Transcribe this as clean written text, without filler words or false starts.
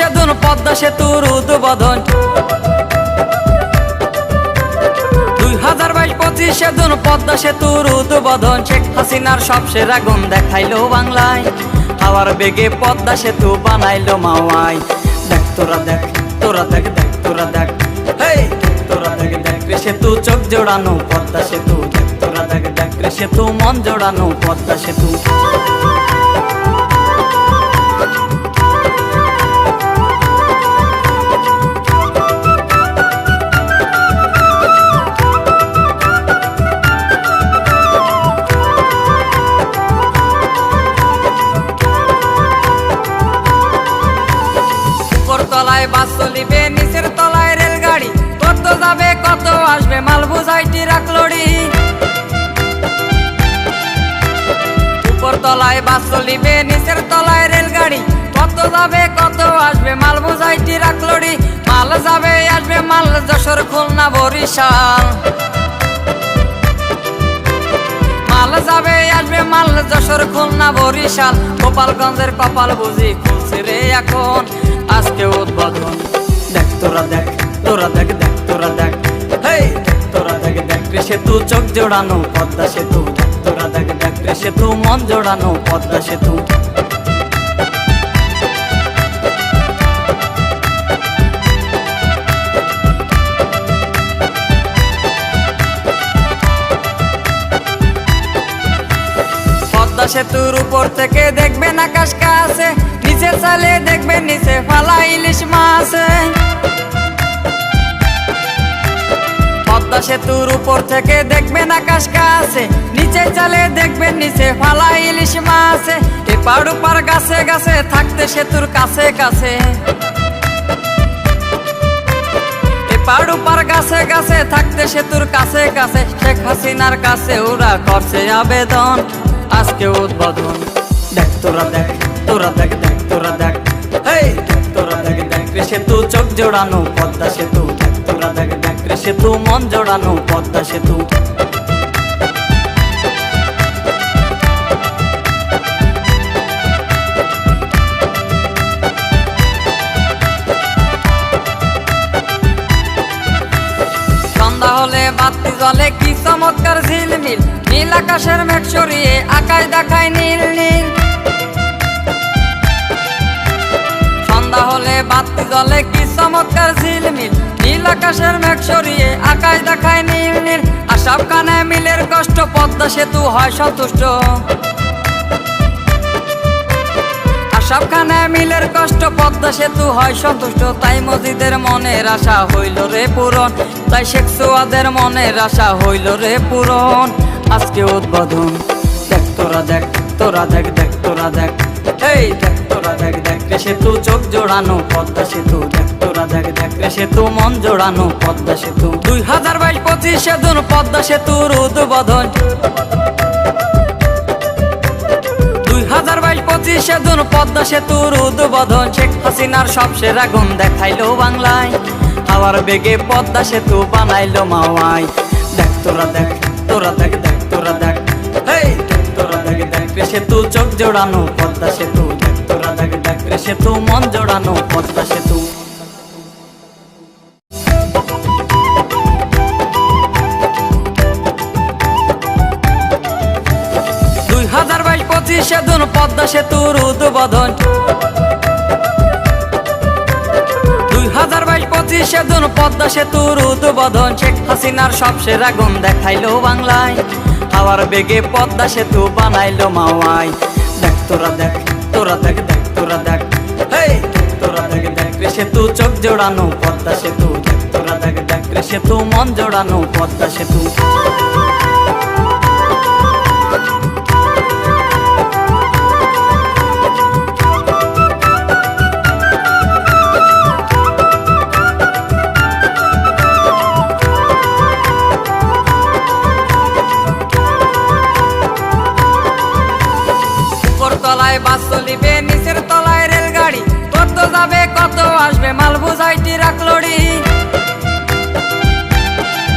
সেদিন পদ্মা সেতুর উদ্বোধন 2022-25 সেদিন পদ্মা সেতুর উদ্বোধন শেখ হাসিনার সব সেরা গুণ দেখাইলো বাংলায় হাওয়ার বেগে পদ্মা সেতু বানাইলো মাওয়ায় দেখ তোরা দেখ তোরা দেখ দেখ তোরা দেখ হেই তোরা দেখ দেখ রে সেতু চোখ জোড়ানো পদ্মা সেতু দেখ তোরা দেখ দেখ রে সেতু মন জোড়ানো পদ্মা সেতু তলায় বাস চলিবে নিচের তলায় রেলগাড়ি কত যাবে কত আসবে মাল বোঝাই ট্রাক লরি উপর তলায় বাস চলিবে নিচের তলায় রেলগাড়ি কত যাবে কত আসবে মাল বোঝাই ট্রাক লরি মাল যাবে আসবে মাল যশোর খুলনা বরিশাল মাল যাবে আসবে মাল যশোর খুলনা বরিশাল গোপালগঞ্জের কপাল বুঝি খুলছে রে এখন আজকে উদ্বোধন দেখ তোরা দেখ তোরা দেখ দেখ তোরা দেখ হেই তোরা দেখ দেখ রে সেতু চোখ জোড়ানো পদ্মা সেতু দেখ তোরা দেখ দেখ রে সেতু মন জোড়ানো পদ্মা সেতু পদ্মা সেতুর উপর থেকে দেখবেন আকাশ কাছে নিচে চালে দেখবেন নিচে ফালা ইলিশ মাছ পদ্মা সেতুর উপর থেকে দেখবেন আকাশ কাছে নিচে চালে দেখবেন নিচে ফালা ইলিশ মাছ এপার ওপার গাছে গাছে থাকতে সেতুর কাছে কাছে এপার ওপার গাছে গাছে থাকতে সেতুর কাছে কাছে শেখ হাসিনার কাছে ওরা করছে আবেদন আজকে উদ্বোধন দেখ তোরা দেখ তোরা দেখ দেখ তোরা দেখ হেই তোরা দেখ দেখ রে সেতু চোখ জোড়ানো পদ্মা সেতু দেখ তোরা দেখ দেখ রে সেতু মন জোড়ানো পদ্মা সেতু সন্ধ্যা হলে বাতি জ্বলে কি চমৎকার ঝিলমিল নীল আকাশের মেঘ সরিয়ে আকাশ দেখায় নীল নীল সন্ধ্যা হলে বাতি জ্বলে কি চমৎকার ঝিলমিল নীল আকাশের মেঘ সরিয়ে আকাশ দেখায় নীল নীল আসাব কানে মিলের কষ্ট পদ্মা সেতু হয় সন্তুষ্ট আসাব খানে মিলের কষ্ট পদ্মা সেতু হয় সন্তুষ্ট তাই মসজিদের মনের আশা হইল রে পূরণ তাই শেখ সুয়াদের মনের আশা হইল রে পূরণ আজকে উদ্বোধন দেখ তোরা দেখ তোরা দেখ দেখ তোরা দেখ এই দেখ তোরা দেখ দেখ রে সেতু চোখ জোড়ানো পদ্মা সেতু দেখ তোরা দেখ দেখ রে সেতু মন জোড়ানো পদ্মা সেতু 2022-25 সেদিন পদ্মা সেতুর উদ্বোধন 2022-25 সেদিন পদ্মা সেতুর উদ্বোধন শেখ হাসিনার সব সেরা গুণ দেখাইলো বাংলায় হাওয়ার বেগে পদ্মা সেতু বানাইলো মাওয়ায় দেখ তোরা দেখ তোরা দেখ দেখ তোরা দেখ হেই তোরা দেখ দেখ রে সেতু চোখ জোড়ানো পদ্মা সেতু দেখ তোরা দেখ দেখ রে সেতু মন জোড়ানো পদ্মা সেতু 2022-25 সেদিন পদ্মা সেতুর উদ্বোধন 2022-25 সেদিন পদ্মা সেতুর উদ্বোধন শেখ হাসিনার সব সেরা গুণ দেখাইলো বাংলায় হাওয়ার বেগে পদ্মা সেতু বানাইলো মাওয়ায় দেখ তোরা দেখ তোরা দেখ দেখ তোরা দেখ হেই তোরা দেখ দেখ রে সেতু চোখ জোড়ানো পদ্মা সেতু দেখ তোরা দেখ দেখ রে সেতু মন জোড়ানো পদ্মা সেতু তলায় বাস চলিবে নিচের তলায় রেলগাড়ি কত যাবে কত আসবে মাল বোঝাই ট্রাক লরি